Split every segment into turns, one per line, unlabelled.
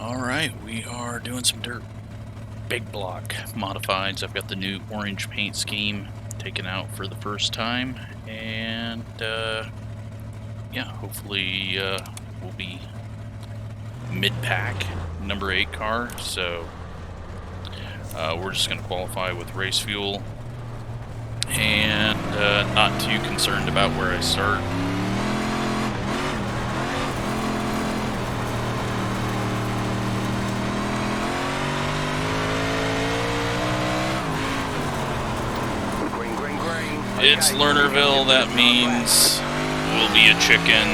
Alright, we are doing some dirt big block modifieds. I've got the new orange paint scheme taken out for the first time, and yeah, hopefully we'll be mid-pack number 8 car, so we're just going to qualify with race fuel, and not too concerned about where I start. It's Lernerville, that means we'll be a chicken,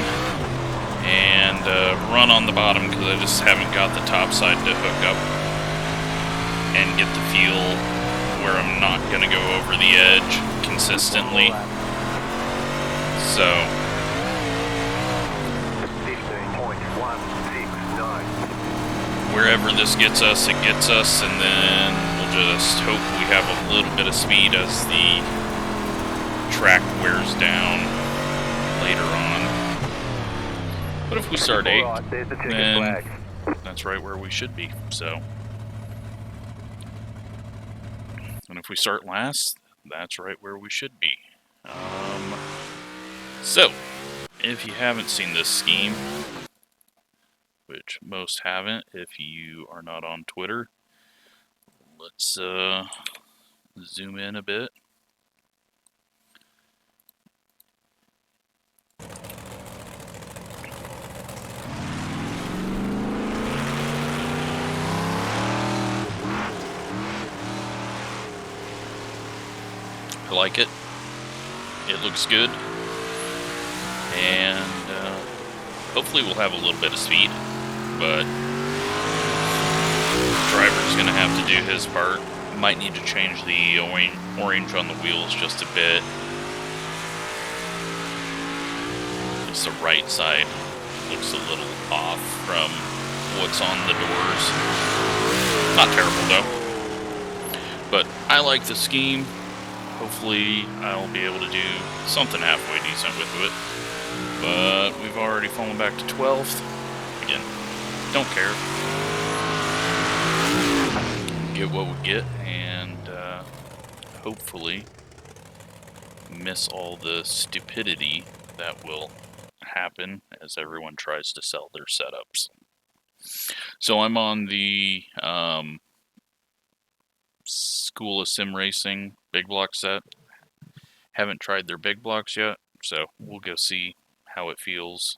and run on the bottom because I just haven't got the top side to hook up and get the feel where I'm not going to go over the edge consistently. So, 15.169. Wherever this gets us, it gets us, and then we'll just hope we have a little bit of speed as the track wears down later on. But if we start 8, then that's right where we should be. So, and if we start last, that's right where we should be. So, if you haven't seen this scheme, which most haven't if you are not on Twitter, let's zoom in a bit. I like it. It looks good. And hopefully we'll have a little bit of speed. But the driver's going to have to do his part. Might need to change the orange on the wheels just a bit. It's the right side looks a little off from what's on the doors. Not terrible though. But I like the scheme. Hopefully I'll be able to do something halfway decent with it. But we've already fallen back to 12th. Again, don't care. Get what we get, and hopefully miss all the stupidity that will happen as everyone tries to sell their setups. So I'm on the School of Sim Racing big block set. Haven't tried their big blocks yet, so we'll go see how it feels.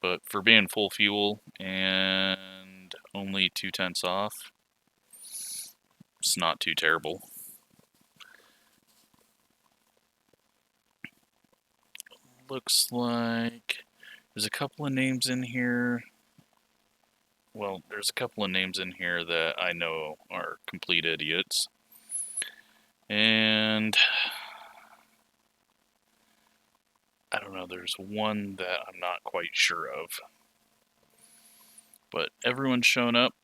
But for being full fuel and only 0.2 off, it's not too terrible. Looks like there's a couple of names in here. Well, there's a couple of names in here that I know are complete idiots. And I don't know, there's one that I'm not quite sure of. But everyone's shown up,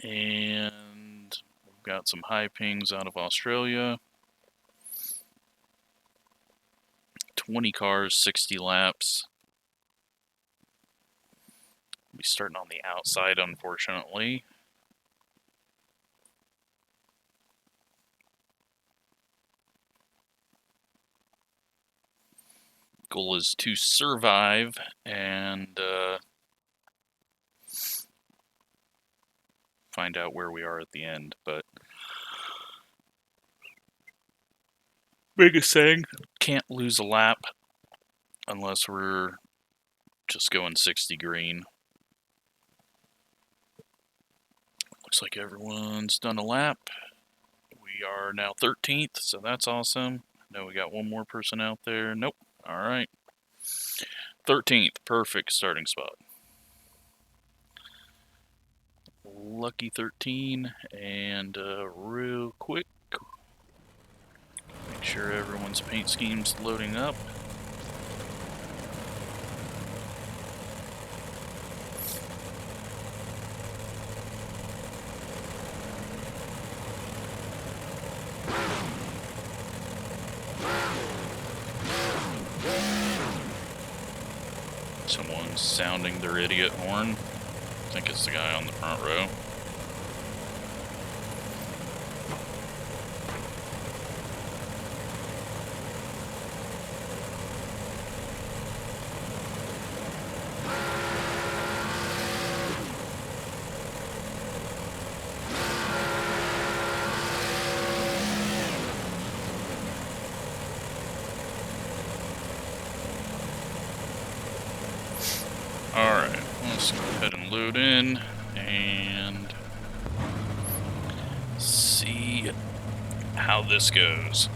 and we've got some high pings out of Australia. 20 cars, 60 laps. We'll be starting on the outside, unfortunately. Goal is to survive and find out where we are at the end. But biggest thing, can't lose a lap unless we're just going 60 green. Looks like everyone's done a lap. We are now 13th, so that's awesome. No, we got one more person out there. Nope. Alright. 13th. Perfect starting spot. Lucky 13. And real quick, make sure everyone's paint scheme's loading up. Someone someone's sounding their idiot horn. I think it's the guy on the front row. Alright, let's go ahead and load in and see how this goes.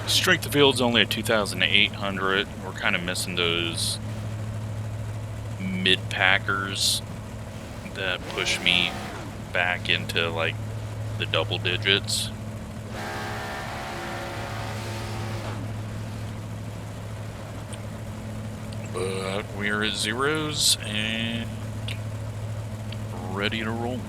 Strength of field's only at 2,800. We're kind of missing those mid-packers that push me back into like the double digits. But we're at zeros and ready to roll.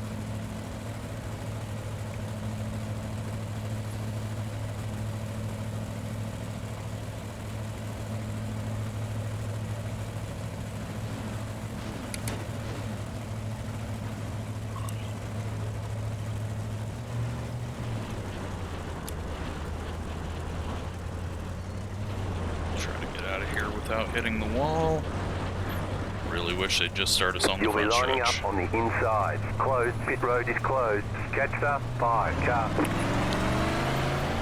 Without hitting the wall. Really wish they'd just start us on the front stretch. You'll be lining up on the inside. Closed. Pit road is closed. Catcher 5 car.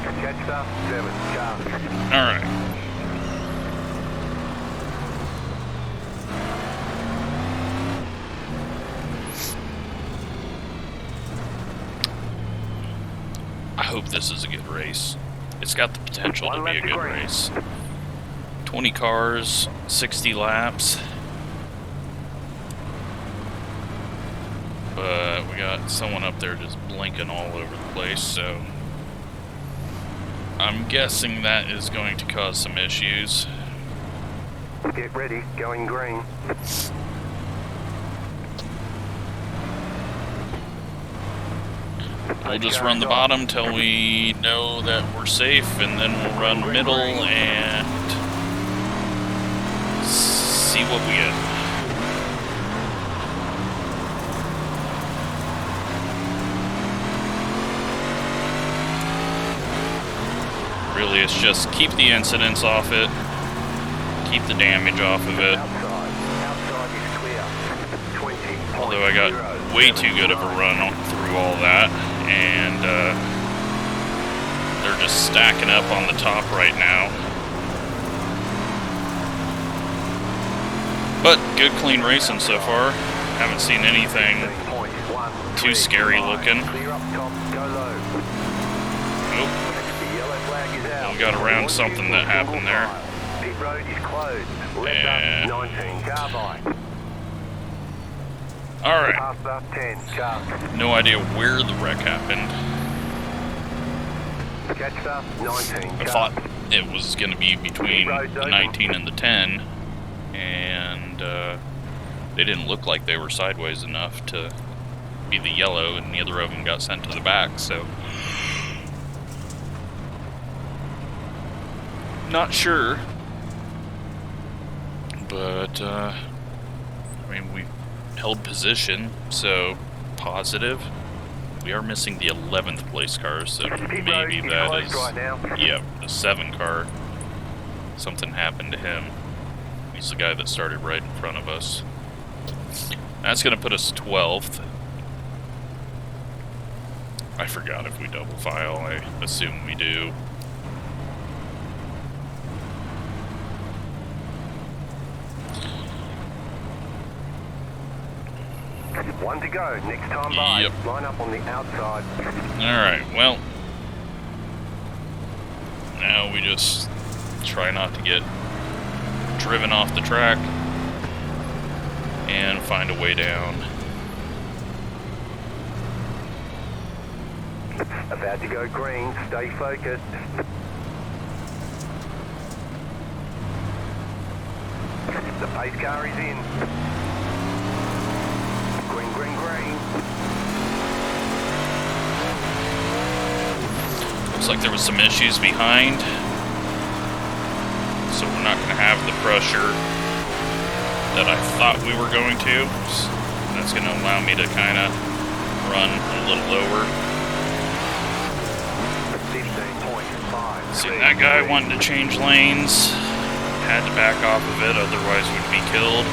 Catcher 7 car. All right. I hope this is a good race. It's got the potential to be a good race. 20 cars, 60 laps. But we got someone up there just blinking all over the place, so I'm guessing that is going to cause some issues. Get ready, going green. We'll just run the bottom till we know that we're safe, and then we'll run middle and see what we get. Really, it's just keep the incidents off it, keep the damage off of it. Although I got way too good of a run through all that, and they're just stacking up on the top right now. But good clean racing so far. Haven't seen anything too scary looking. Nope. We got around something that happened there. And alright. No idea where the wreck happened. I thought it was going to be between the 19 and the 10. And they didn't look like they were sideways enough to be the yellow, and neither of them got sent to the back, so not sure. But I mean, we held position, so positive. We are missing the 11th place car, so maybe that is, yeah, the 7 car. Something happened to him. He's the guy that started right in front of us. That's going to put us 12th. I forgot if we double file. I assume we do. One to go. Next time by. Yep. Line up on the outside. Alright, well. Now we just try not to get driven off the track and find a way down. About to go green, stay focused.
The pace car is in. Green, green, green.
Looks like there was some issues behind, so we're not going to have the pressure that I thought we were going to. So that's going to allow me to kind of run a little lower.
15.5.
See, that guy wanted to change lanes, had to back off of it, otherwise would be killed.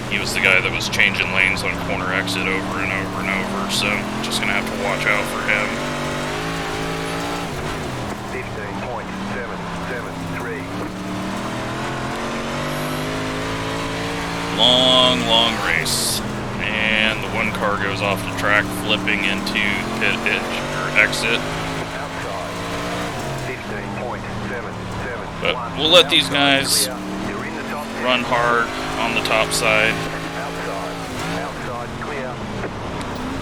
He was the guy that was changing lanes on corner exit over and over and over, so just going to have to watch out for him.
15.773.
Long race. And the one car goes off the track, flipping into pit edge or exit.
Outside. 15.771.
But we'll let these guys
You're in the top 10.
run hard on the top side.
Outside, clear.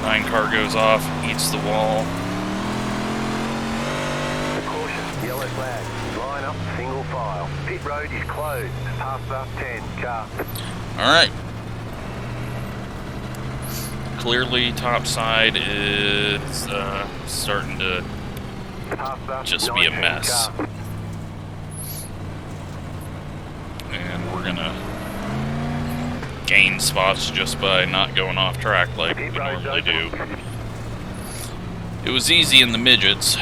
9 car goes off, eats the wall.
Caution, yellow flag. Line up, single file. Pit road is closed. Pass up 10 car.
Alright. Clearly, top side is starting to just be a mess. And we're gonna gain spots just by not going off track like we normally do. It was easy in the midgets,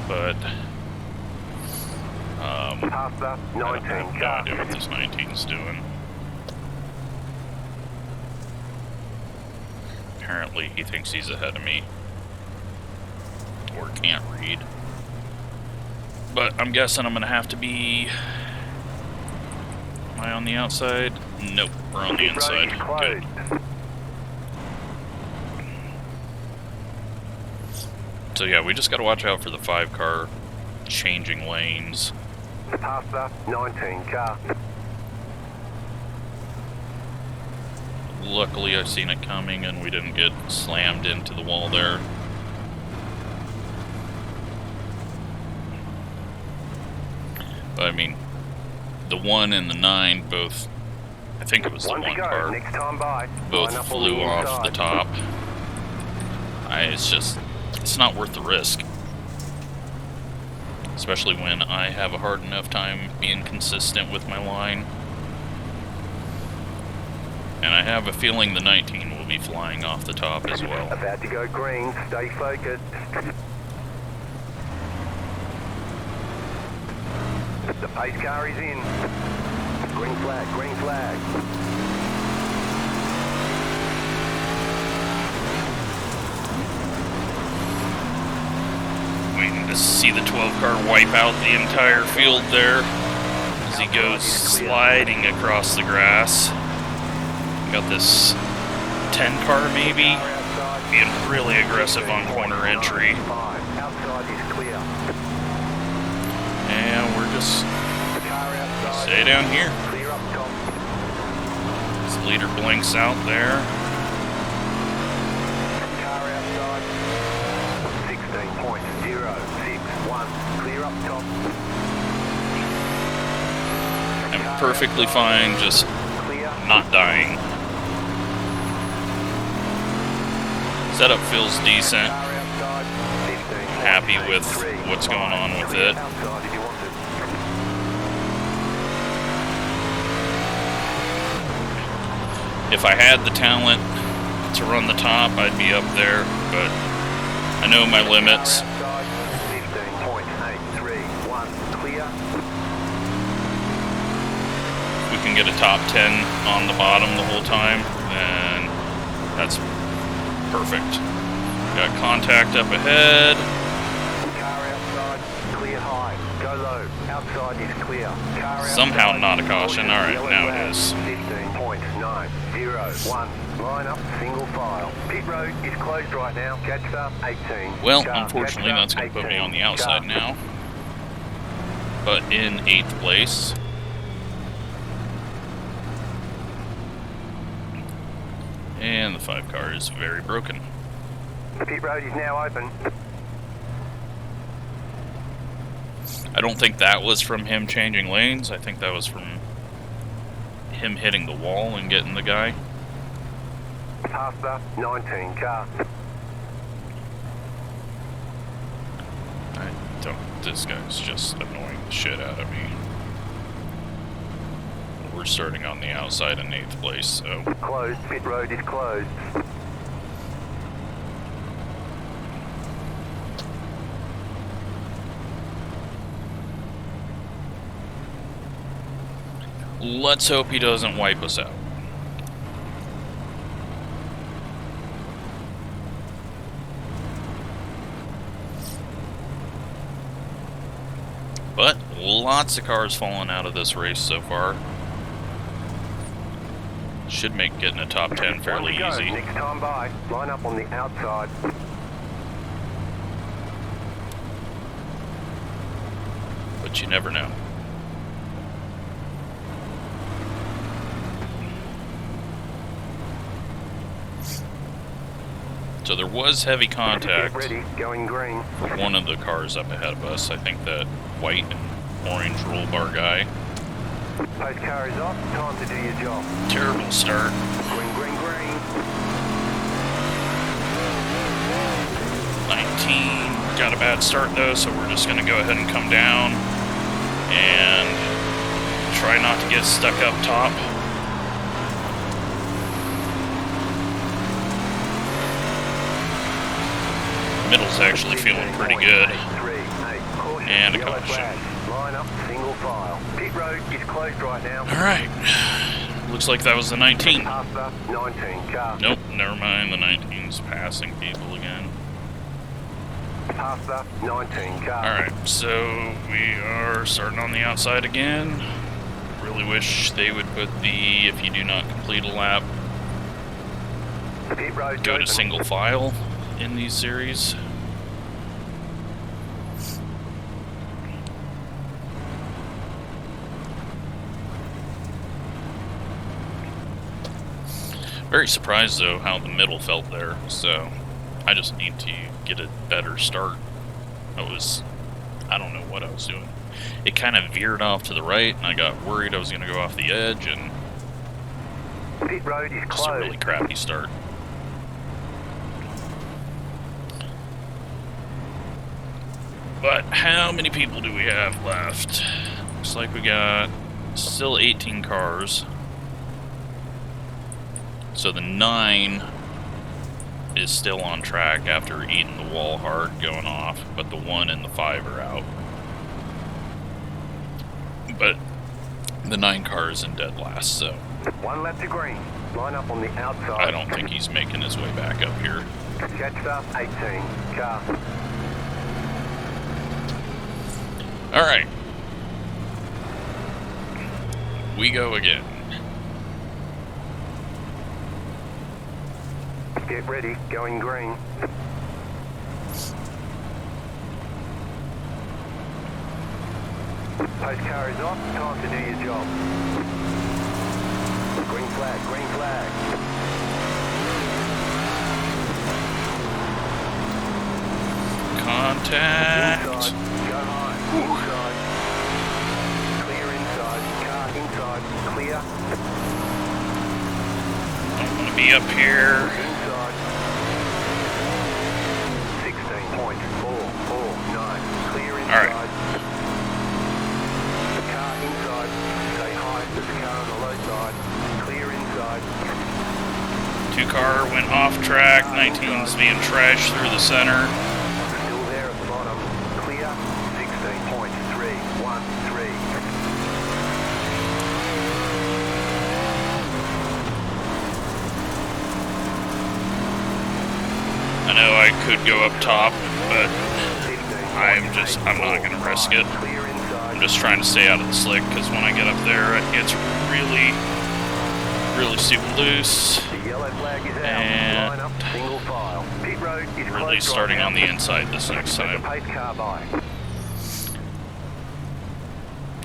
but I don't have no idea what this 19's doing. Apparently he thinks he's ahead of me, or can't read. But I'm guessing I'm gonna have to be... Am I on the outside? Nope, we're on the inside. Good. So yeah, we just gotta watch out for the 5 car changing lanes.
Pass up 19 car.
Luckily I've seen it coming and we didn't get slammed into the wall there. But I mean, the 1 and the 9 both, I think it was the 1 car,
next time by.
both flew off the top. It's not worth the risk. Especially when I have a hard enough time being consistent with my line. And I have a feeling the 19 will be flying off the top as well.
About to go green, stay focused. The pace car is in. Green flag, green flag.
Waiting to see the 12 car wipe out the entire field there as he goes sliding across the grass. Got this 10 car maybe being really aggressive on corner entry. And we're just stay down here. This leader blinks out there.
Car outside. 16.061. Clear up top.
I'm perfectly fine just not dying. Setup feels decent. Happy with what's going on with it. If I had the talent to run the top, I'd be up there, but I know my limits.
15.831 clear.
If we can get a top 10 on the bottom the whole time, then that's perfect. Got contact up ahead.
Car outside, clear high. Go low. Outside is clear. Car
Somehow
outside,
not a caution. Alright, now it is.
15.901. Line up, single file. Pit road is closed right now. Catch up, 18.
Well, unfortunately, that's going to put me on the outside now. But in 8th place. And the 5 car is very broken.
The pit road is now open.
I don't think that was from him changing lanes. I think that was from him hitting the wall and getting the guy.
Past the 19 car.
I don't. This guy's just annoying the shit out of me. We're starting on the outside in 8th place, so.
Closed. Pit road is closed.
Let's hope he doesn't wipe us out. But lots of cars falling out of this race so far. Should make getting a top 10 fairly easy.
Next time by, line up on the outside.
But you never know. So there was heavy contact
Get ready, going green.
with one of the cars up ahead of us. I think that white and orange roll bar guy.
Post car is off, time to do your job.
Terrible start.
Green, green, green.
19. Got a bad start though, so we're just going to go ahead and come down and try not to get stuck up top. Middle's actually feeling pretty good. And a caution.
Line up, single file. Pit road is closed right now.
Alright. Looks like that was the 19.
Past the 19 car.
Nope, never mind. The 19's passing people again.
Past the 19 car.
Alright, so we are starting on the outside again. Really wish they would put the, if you do not complete a lap,
Pit road
go to
open.
single file in these series. Very surprised though how the middle felt there, so I just need to get a better start. I don't know what I was doing. It kind of veered off to the right and I got worried I was going to go off the edge and
Pit road is
just a really
closed.
crappy start. But how many people do we have left? Looks like we got still 18 cars. So the 9 is still on track after eating the wall hard going off, but the 1 and the 5 are out. But the 9 car is in dead last, so
One lap to green. Line up on the outside.
I don't think he's making his way back up here.
Jetstar 18 car.
Alright. We go again.
Get ready, going green. Post car is off, time to do your job. Green flag, green flag.
Contact.
Inside, go high, inside. Clear inside, car inside, clear.
Don't want to be up here.
Inside. 16.449. Clear inside.
All right.
The car inside. Stay high. There's a car on the low side. Clear inside.
2 car went off track. 19's being trashed through the center.
Still there at the bottom. Clear. 16.313.
I know I could go up top, but I'm not going to risk it.
Clear inside.
I'm just trying to stay out of the slick, because when I get up there, it gets really, really super loose.
The yellow flag is out.
And
Line up, single file. Pit road is
really
closed
starting
right
on the
now.
inside this next
Let the
time.
pace car by.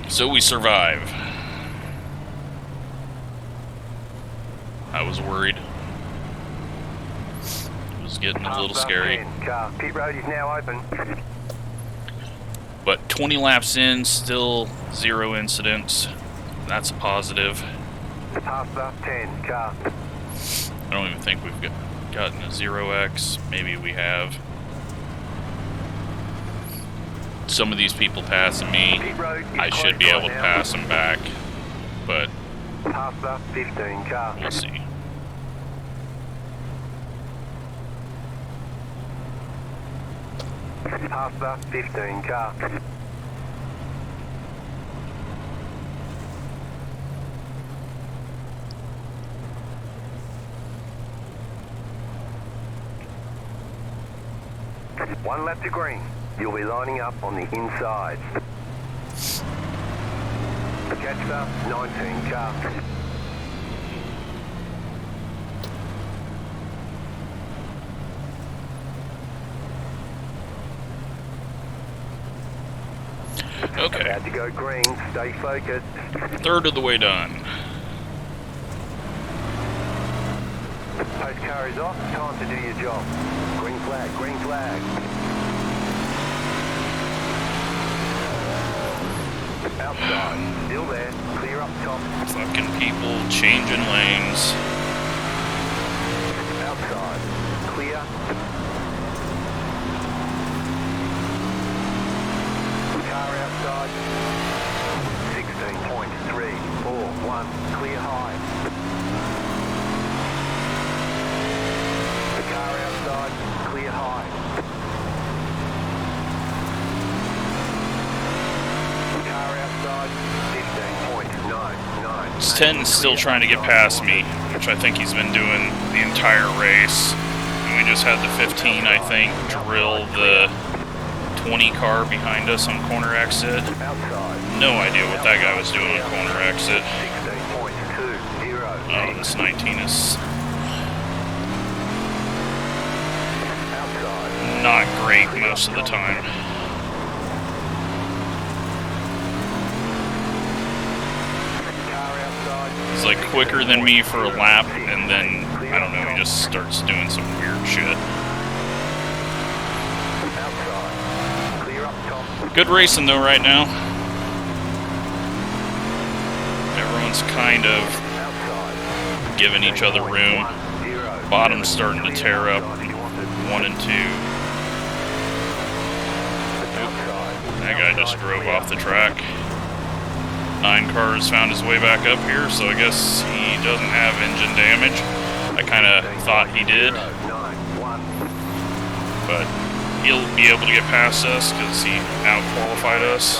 So we survive. I was worried. It was getting a little scary.
Car. Pit road is now open.
But 20 laps in, still 0 incidents. That's a positive.
Past the 10 car.
I don't even think we've gotten a 0x. Maybe we have. Some of these people passing me,
Pit road is
I should
closed
be
right
able to
now.
pass them back, but
Past the 15 car.
we'll see.
Past the 15 car. One lap to green. You'll be lining up on the inside. Catch the 19 car.
Okay,
About to go green. Stay focused.
third of the way done.
Post car is off. Time to do your job. Green flag. Green flag. Outside. Still there. Clear up top.
Fucking people changing lanes.
Outside. Clear. Car outside. 16.341. Clear high. The car outside. Clear high. The car outside. 15.99.
10's still trying to get past me, which I think he's been doing the entire race. And we just had the 15, I think, drill the 20 car behind us on corner exit.
Outside.
No idea what that guy was doing on corner exit.
16.20.
Oh, this 19 is
Outside.
not great most of the time.
Car outside.
He's like quicker than me for a lap, and then, I don't know, he just starts doing some weird shit.
Outside. Clear up top.
Good racing though right now. Everyone's kind of
Outside.
giving each other room. Bottom's starting to tear up. 1 and 2. That guy just drove off the track. 9 cars found his way back up here, so I guess he doesn't have engine damage. I kind of thought he did, but he'll be able to get past us because he out-qualified us.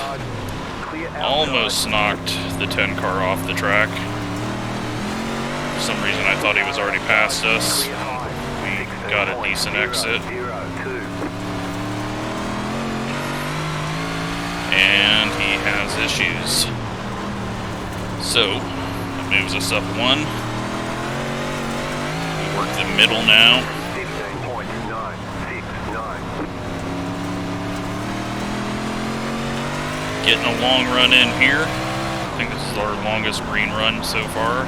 Almost knocked the 10 car off the track. For some reason I thought he was already past us. We got a decent exit. And he has issues. So, that moves us up 1. We work the middle now.
15.969.
Getting a long run in here. I think this is our longest green run so far.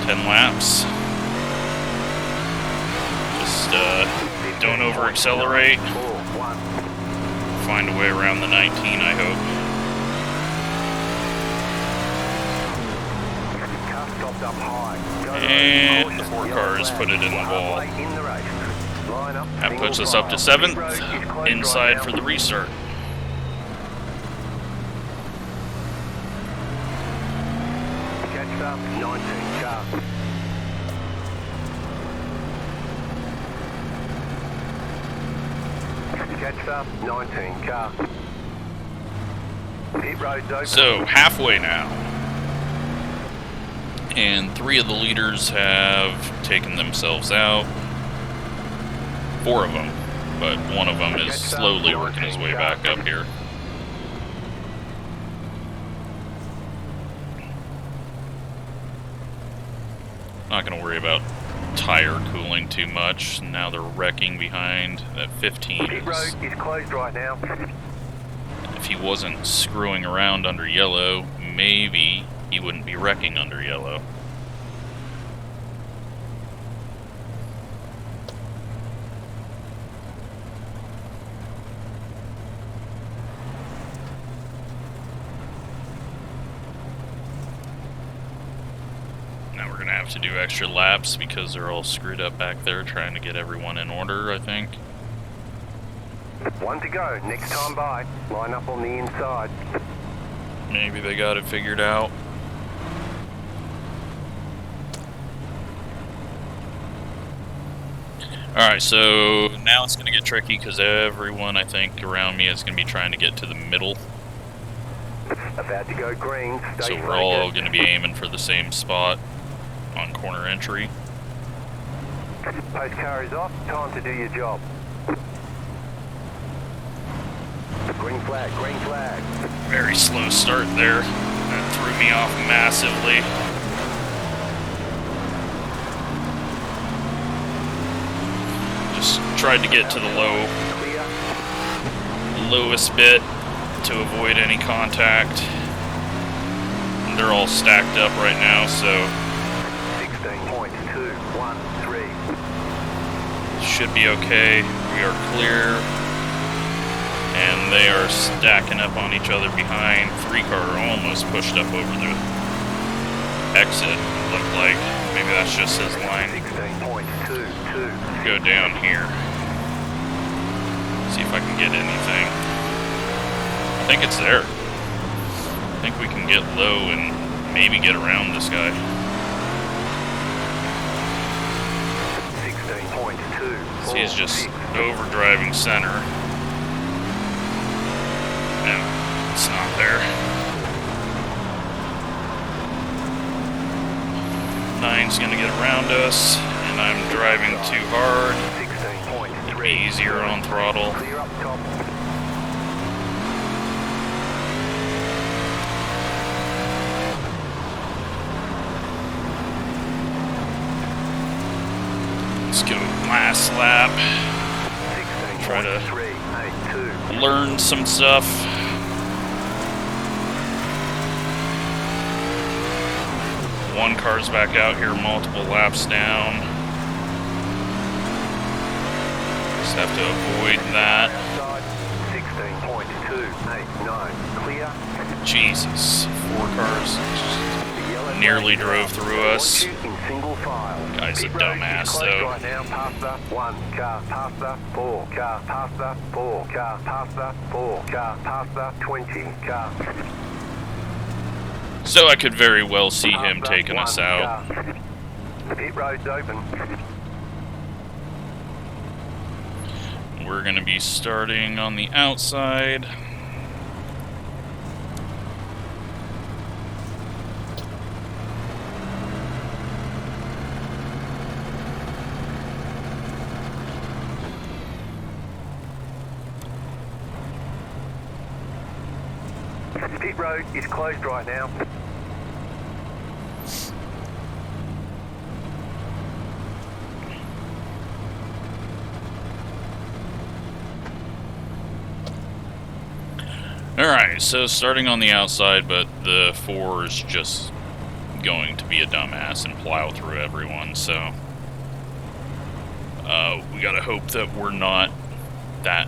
10 laps. Just don't over accelerate. Find a way around the 19, I hope. And the 4 cars put it in the wall. That puts us up to 7th. Inside for the restart.
Catch up, 19 car. Catch up, 19 car. Pit road's open.
So, halfway now. And 3 of the leaders have taken themselves out. 4 of them. But one of them is slowly working his way back up here. Not going to worry about tire cooling too much. Now they're wrecking behind that 15.
Pit road is closed right now.
If he wasn't screwing around under yellow, maybe he wouldn't be wrecking under yellow. Now we're gonna have to do extra laps because they're all screwed up back there trying to get everyone in order, I think.
One to go. Next time by. Line up on the inside.
Maybe they got it figured out. Alright, so now it's going to get tricky because everyone, I think, around me is going to be trying to get to the middle.
About to go green.
So we're all going to be aiming for the same spot on corner entry.
Post car is off. Time to do your job. Green flag, green flag.
Very slow start there. That threw me off massively. Just tried to get to the lowest bit to avoid any contact. They're all stacked up right now, so
16.213
should be okay. We are clear, and they are stacking up on each other behind. 3-car almost pushed up over the exit. Looked like maybe that's just his line.
16.222.
Go down here. See if I can get anything. I think it's there. I think we can get low and maybe get around this guy.
16.2.
See, he's just overdriving center. No, it's not there. 9's gonna get around us, and I'm driving too hard.
16.3.
It'd be easier on throttle.
Clear up top.
Let's go last lap. Try to
16.382.
learn some stuff. One car's back out here, multiple laps down. Just have to avoid that.
16.289. Clear.
Jesus, 4 cars just nearly drove through us.
In single file.
Guy's a
Pit road
dumbass,
is closed
though.
Right now, past the 1 car, past the 4 car, past the 4 car, past the 4 car, past the 20 car.
So I could very well see
Past
him
the
taking
1
us out.
car. The pit road's open.
We're going to be starting on the outside.
Pit road is closed right now.
Alright, so starting on the outside, but the 4 is just going to be a dumbass and plow through everyone, so we gotta hope that we're not that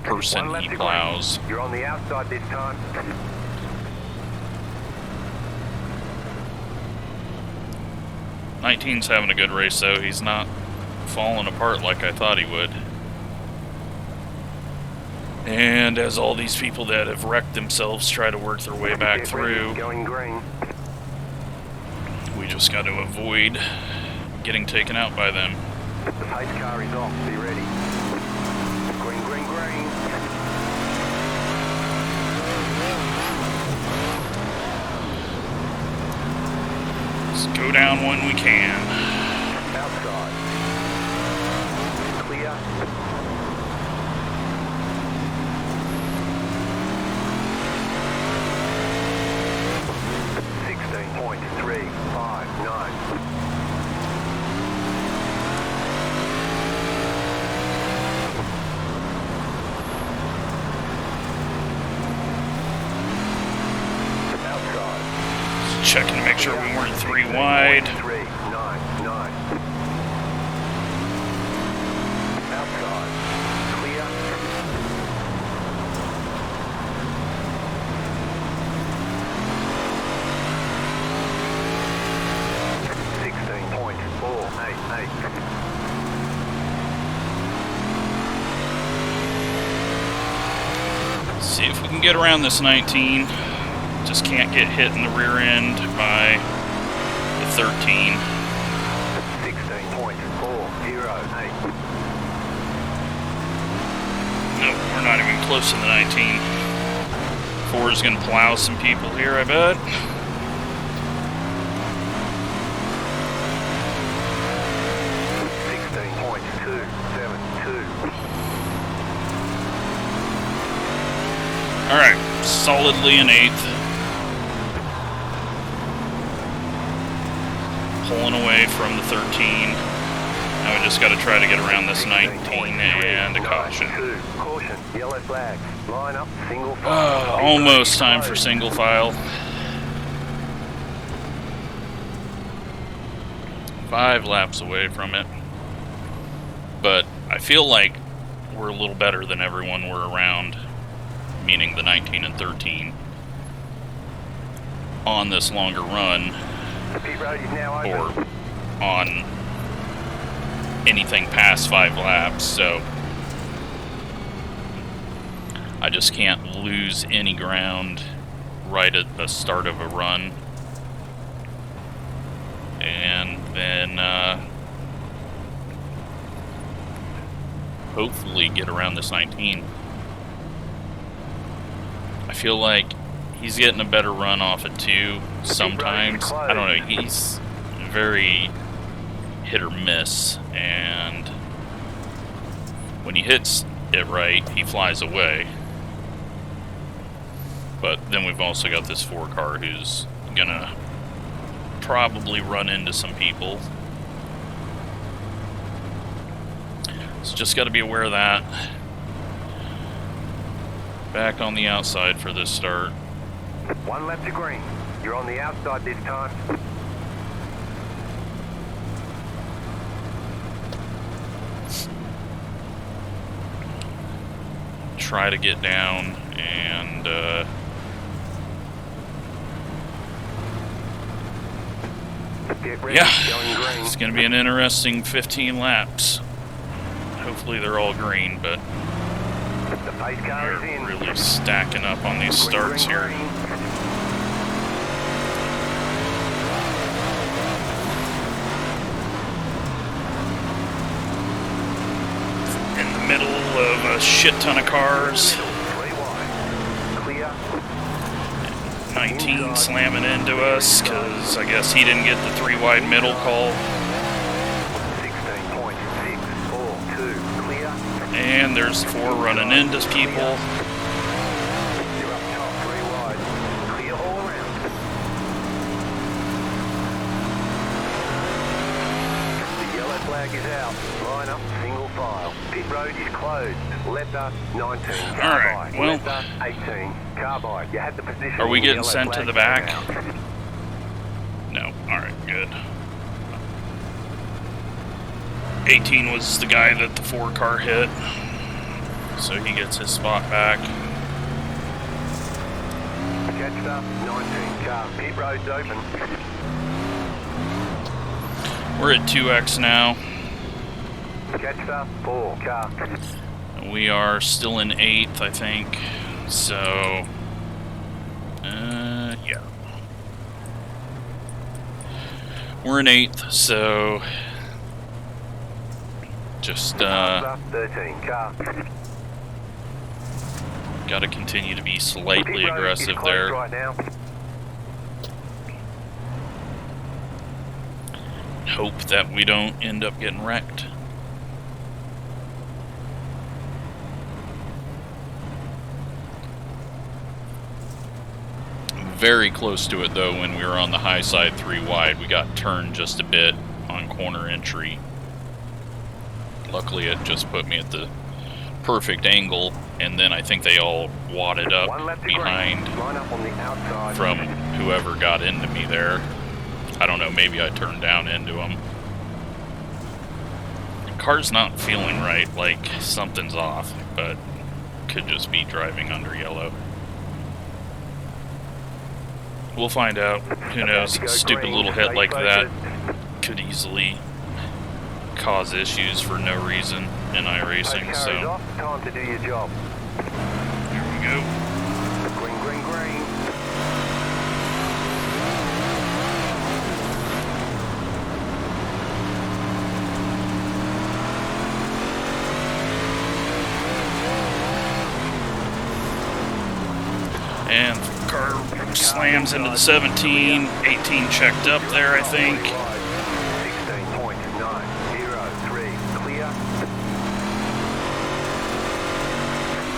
person
One
he
left to
plows.
green. You're on the outside this time.
19's having a good race, though. He's not falling apart like I thought he would. And as all these people that have wrecked themselves try to work their way back through,
Going green.
we just got to avoid getting taken out by them.
The pace car is off. Be ready. Green, green, green.
Let's go down when we can.
Outside. Clear.
Checking to make sure we weren't 3 wide.
399. Outside. Clear.
get around this 19. Just can't get hit in the rear end by the 13.
16.408.
Nope, we're not even close to the 19. 4 is going to plow some people here, I bet. Alright, solidly an 8th. Pulling away from the 13. Now we just got to try to get around this 19 and a caution.
Caution, yellow flag. Line up, single file.
Almost time for single file. 5 laps away from it. But I feel like we're a little better than everyone we're around, meaning the 19 and 13, on this longer run,
The pit road is now open.
or on anything past 5 laps, so I just can't lose any ground right at the start of a run, and then hopefully get around this 19. I feel like he's getting a better run off it too sometimes. I don't know, he's very hit or miss, and when he hits it right, he flies away. But then we've also got this 4 car who's gonna probably run into some people. So just got to be aware of that. Back on the outside for this start.
1 lap to green. You're on the outside this time.
Try to get down and
Get ready.
yeah,
Going green.
it's going to be an interesting 15 laps. Hopefully they're all green, but
The pace car is
they're
in.
really stacking up on these starts
Green,
here.
green.
In the middle of a shit ton of cars.
3 wide. Clear.
19 slamming into us because I guess he didn't get the 3 wide middle call.
16.642. Clear.
And there's 4 running into people.
You're up top, 3 wide. Clear all around. The yellow flag is out. Line up, single file. Pit road is closed. Letter 19.
All right, well,
Letter 18. Carbide. You had the position.
are we
when the
getting
yellow
sent to
flag
the back?
came out.
No. Alright, good. 18 was the guy that the 4 car hit, so he gets his spot back.
Catch up, 19 car. Pit road's open.
We're at 2x now.
Catch up, 4 car.
We are still in 8th, I think. So, yeah. We're in 8th, so just
Up, 13 car.
got to continue to be slightly
Pit road is
aggressive
closed
there.
right now.
Hope that we don't end up getting wrecked. Very close to it though when we were on the high side 3 wide. We got turned just a bit on corner entry. Luckily it just put me at the perfect angle, and then I think they all wadded up
1 lap to
behind
green. Line up on the outside.
from whoever got into me there. I don't know, maybe I turned down into him. The car's not feeling right, like something's off, but could just be driving under yellow. We'll find out. Who knows? Stupid little hit like that could easily cause issues for no reason in iRacing,
Pace car is
so
off. Time to do your job.
here we go. slams into the 17, 18 checked up there, I think.
16.903, clear.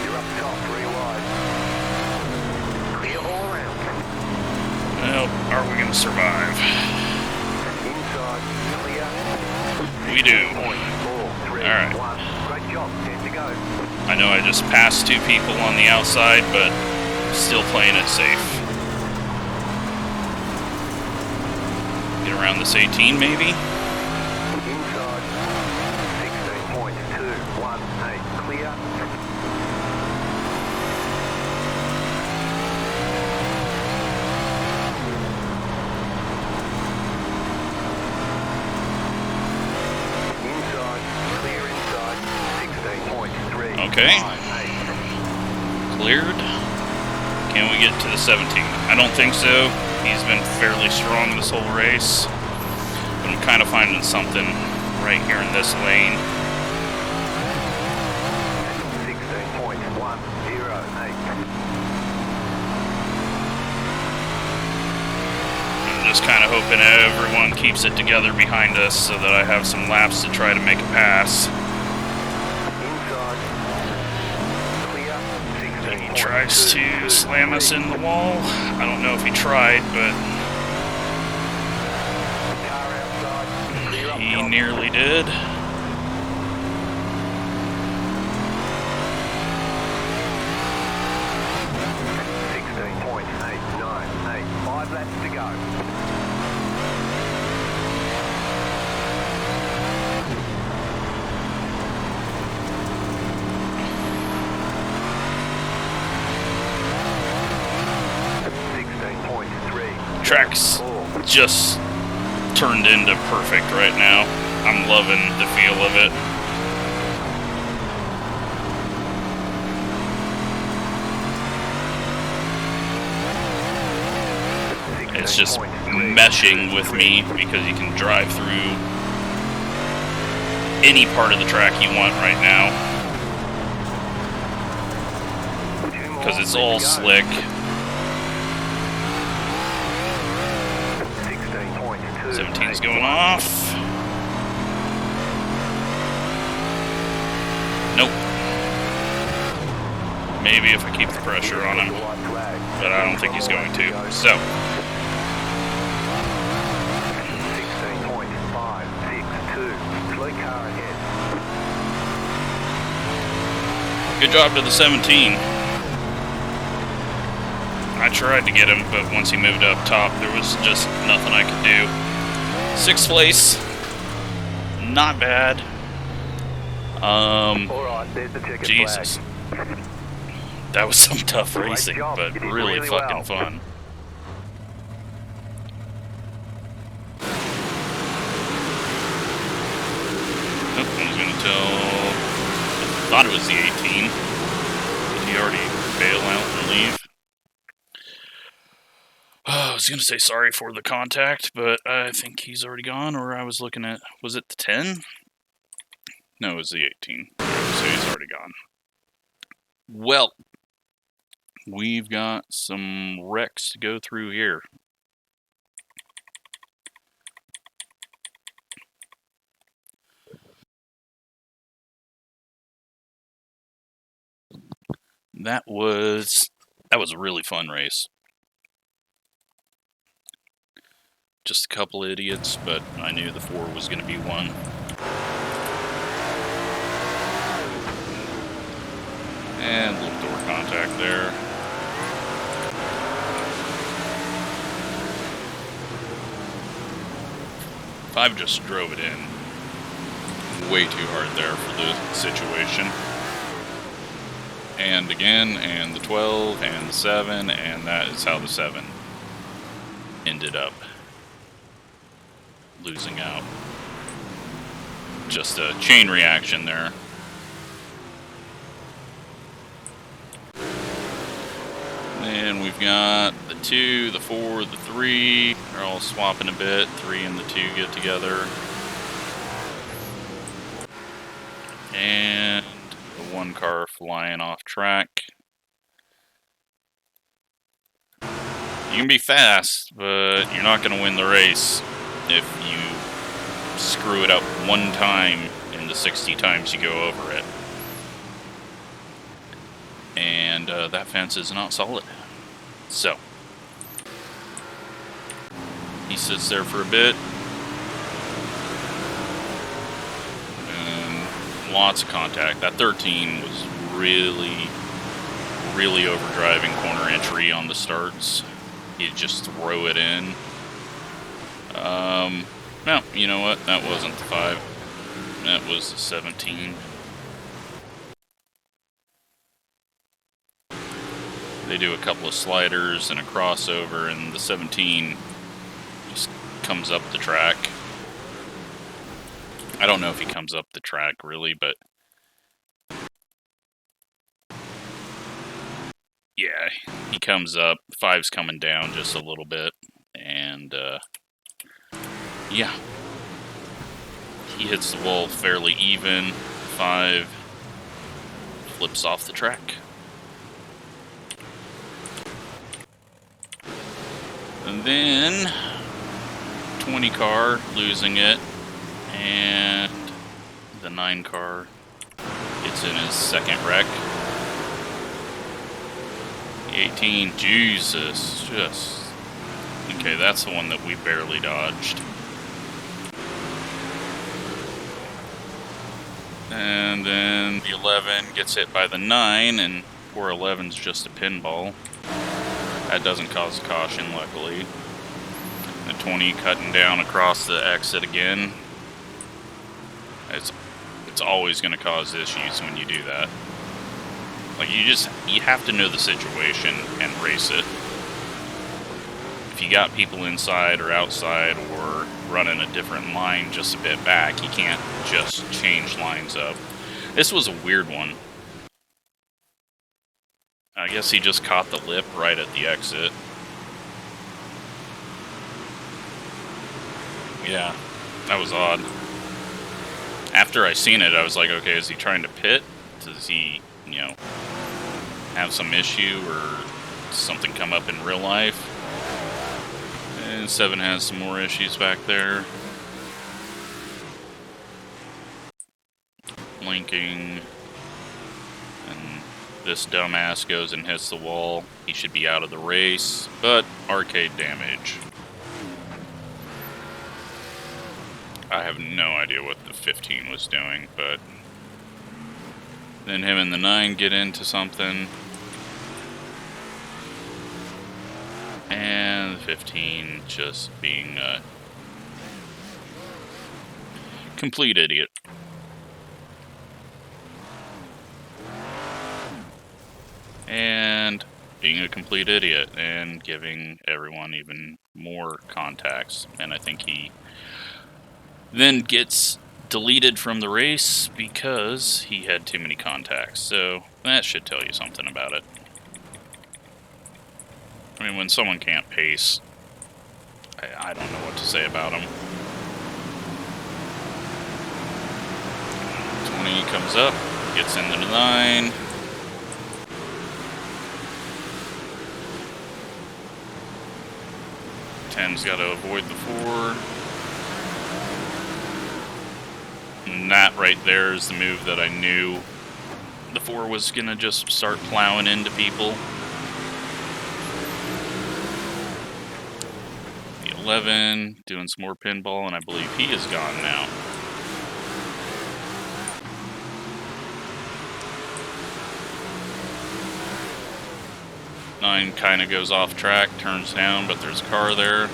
You're up top, 3 wide. Clear all around.
Well, are we going to survive?
Inside, clear.
We do.
16.431.
Alright.
Great job, 10 to go.
I know I just passed 2 people on the outside, but still playing it safe. Get around this 18, maybe?
Inside, 16.218, clear. Inside, clear inside, 16.3.
Okay. Cleared. Can we get to the 17? I don't think so. He's been fairly strong this whole race. But I'm kind of finding something right here in this lane.
16.108.
I'm just kind of hoping everyone keeps it together behind us so that I have some laps to try to make a pass.
Inside, clear, 16.2.
He tries to slam us in the wall. I don't know if he tried, but
Car outside, clear up
he
top.
nearly did.
16.898. 5 laps to go.
Track's just turned into perfect right now. I'm loving the feel of it. It's just meshing with me because you can drive through any part of the track you want right now. Because it's all slick. 17's going off. Nope. Maybe if I keep the pressure on him. But I don't think he's going to. So.
16.562. Slow car ahead.
Good job to the 17. I tried to get him, but once he moved up top, there was just nothing I could do. 6th place. Not bad.
Alright, there's the ticket
Jesus.
flag.
That was some tough racing,
job.
but
You did
really
really
fucking
well.
fun. Oh, I was gonna tell. I thought it was the 18. Did he already bail out and leave? Oh, I was gonna say sorry for the contact, but I think he's already gone. Or I was looking at, was it the 10? No, it was the 18. So he's already gone. Well, we've got some wrecks to go through here. That was a really fun race. Just a couple idiots, but I knew the 4 was going to be one. And little door contact there. I've just drove it in way too hard there for the situation. And again, and the 12, and the 7, and that is how the 7 ended up losing out. Just a chain reaction there. And we've got the 2, the 4, the 3. They're all swapping a bit. 3 and the 2 get together. And the 1 car flying off track. You can be fast, but you're not going to win the race if you screw it up one time in the 60 times you go over it. And that fence is not solid. So, he sits there for a bit. And lots of contact. That 13 was really overdriving corner entry on the starts. He'd just throw it in. No, you know what? That wasn't the 5. That was the 17. They do a couple of sliders and a crossover, and the 17 just comes up the track. I don't know if he comes up the track really, but yeah, he comes up. 5's coming down just a little bit, and yeah, he hits the wall fairly even. 5 flips off the track. And then 20 car losing it, and the 9 car gets in his second wreck. The 18, Jesus, just okay. That's the one that we barely dodged. And then the 11 gets hit by the 9, and poor 11's just a pinball. That doesn't cause a caution, luckily. The 20 cutting down across the exit again. It's always going to cause issues when you do that. Like, you have to know the situation and race it. If you got people inside or outside or running a different line just a bit back, you can't just change lines up. This was a weird one. I guess he just caught the lip right at the exit. Yeah, that was odd. After I seen it, I was like, okay, is he trying to pit? Does he, you know, have some issue or something come up in real life? And 7 has some more issues back there. Linking. And this dumbass goes and hits the wall. He should be out of the race, but arcade damage. I have no idea what the 15 was doing, but then him and the 9 get into something. And the 15 just being a complete idiot. And being a complete idiot and giving everyone even more contacts. And I think he then gets deleted from the race because he had too many contacts. So that should tell you something about it. I mean, when someone can't pace, I don't know what to say about him. 20 comes up, gets into the 9. Ten's got to avoid the 4. And that right there is the move that I knew the 4 was going to just start plowing into people. The 11 doing some more pinball, and I believe he is gone now. Nine kind of goes off track, turns down, but there's a car there.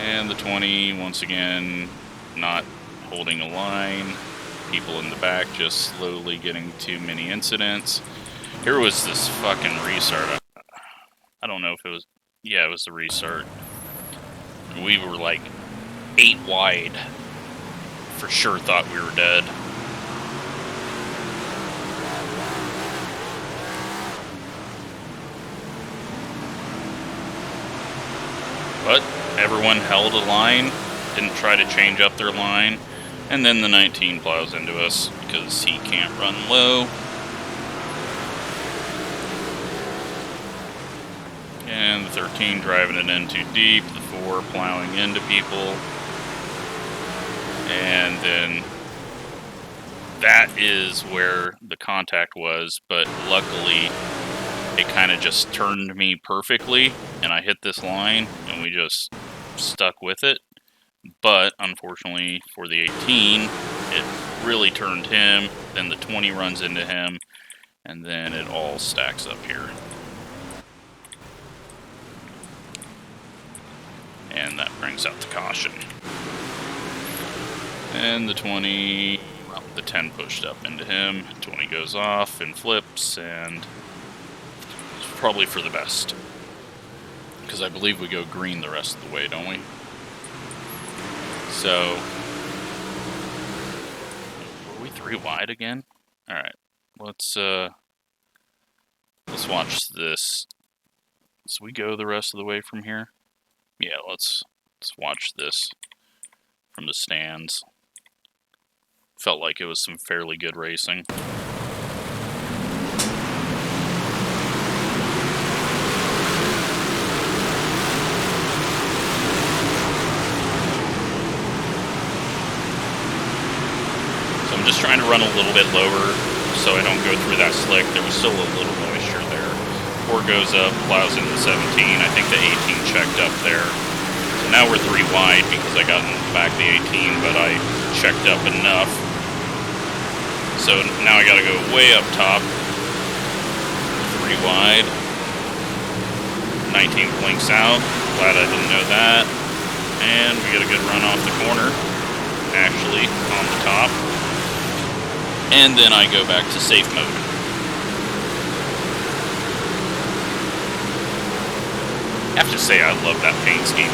And the 20, once again, not holding a line. People in the back just slowly getting too many incidents. Here was this fucking restart. I don't know if it was... Yeah, it was the restart. We were like 8 wide. For sure thought we were dead. But everyone held a line, didn't try to change up their line, and then the 19 plows into us because he can't run low. 13 driving it in too deep, the 4 plowing into people, and then that is where the contact was, but luckily it kind of just turned me perfectly, and I hit this line, and we just stuck with it. But unfortunately for the 18, it really turned him, then the 20 runs into him, and then it all stacks up here. And that brings out the caution. And the 20, well, the 10 pushed up into him, 20 goes off and flips, and it's probably for the best. Because I believe we go green the rest of the way, don't we? So, were we 3 wide again? Alright, let's watch this. So we go the rest of the way from here? Yeah, let's watch this from the stands. Felt like it was some fairly good racing. I'm just trying to run a little bit lower so I don't go through that slick. There was still a little moisture there. 4 goes up, plows into 17. I think the 18 checked up there. So now we're 3 wide because I got in the back of the 18, but I checked up enough. So now I gotta go way up top. 3 wide. 19 blinks out. Glad I didn't know that. And we get a good run off the corner. Actually, on the top. And then I go back to safe mode. I have to say, I love that paint scheme.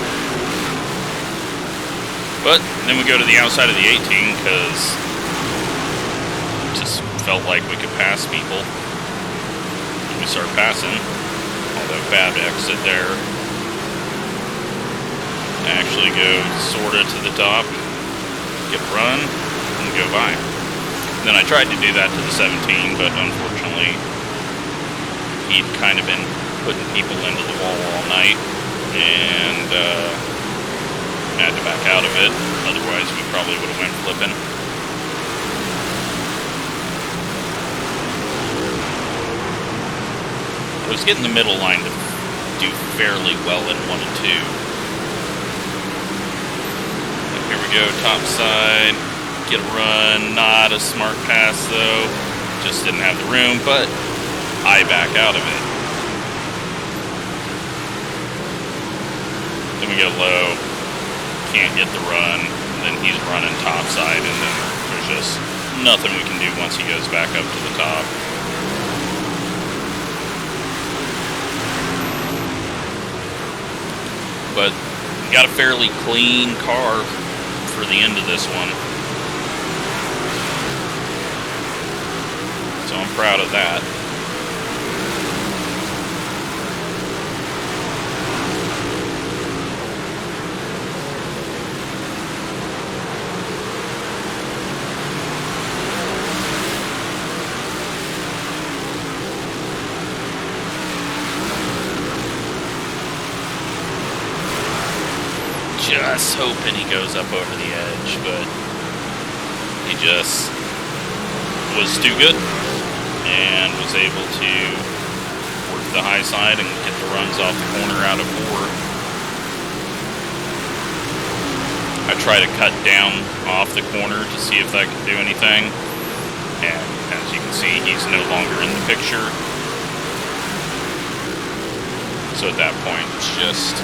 But then we go to the outside of the 18 because it just felt like we could pass people. And we start passing. Although bad exit there. Actually go sorta to the top, get a run, and go by. Then I tried to do that to the 17, but unfortunately, he'd kind of been putting people into the wall all night, and had to back out of it. Otherwise, we probably would have went flipping. I was getting the middle line to do fairly well in 1 and 2. And here we go, top side. Get a run, not a smart pass though, just didn't have the room, but I back out of it. Then we go low, can't get the run, and then he's running top side, and then there's just nothing we can do once he goes back up to the top. But got a fairly clean car for the end of this one. So I'm proud of that. Just hoping he goes up over the edge, but he just was too good. And was able to work the high side and get the runs off the corner out of 4. I try to cut down off the corner to see if that could do anything. And as you can see, he's no longer in the picture. So at that point, it's just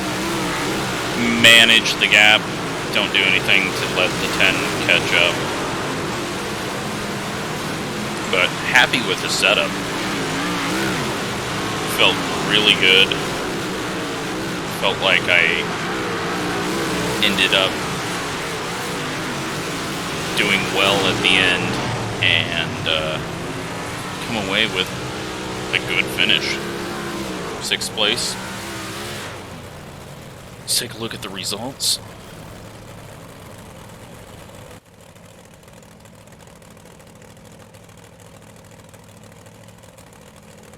manage the gap. Don't do anything to let the 10 catch up. But happy with the setup. Felt really good. Felt like I ended up doing well at the end and come away with a good finish. 6th place. Let's take a look at the results.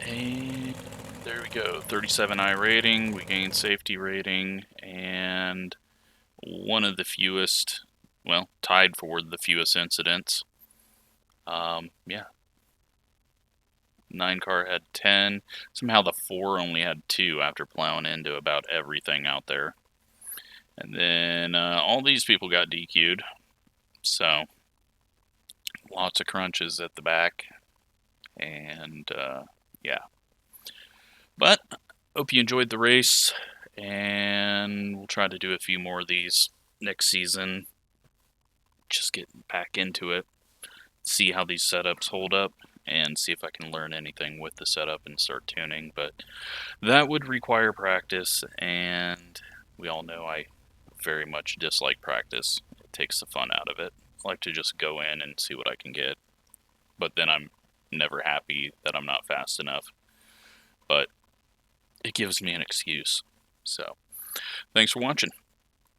And there we go. 37 I rating, we gained safety rating, and one of the fewest, well, tied for the fewest incidents. Yeah. 9 car had 10. Somehow the 4 only had 2 after plowing into about everything out there. And then all these people got DQ'd. So, lots of crunches at the back. And, yeah. But, hope you enjoyed the race. And we'll try to do a few more of these next season. Just get back into it. See how these setups hold up. And see if I can learn anything with the setup and start tuning. But that would require practice. And we all know I very much dislike practice. It takes the fun out of it. I like to just go in and see what I can get. But then I'm never happy that I'm not fast enough. But it gives me an excuse. So, thanks for watching.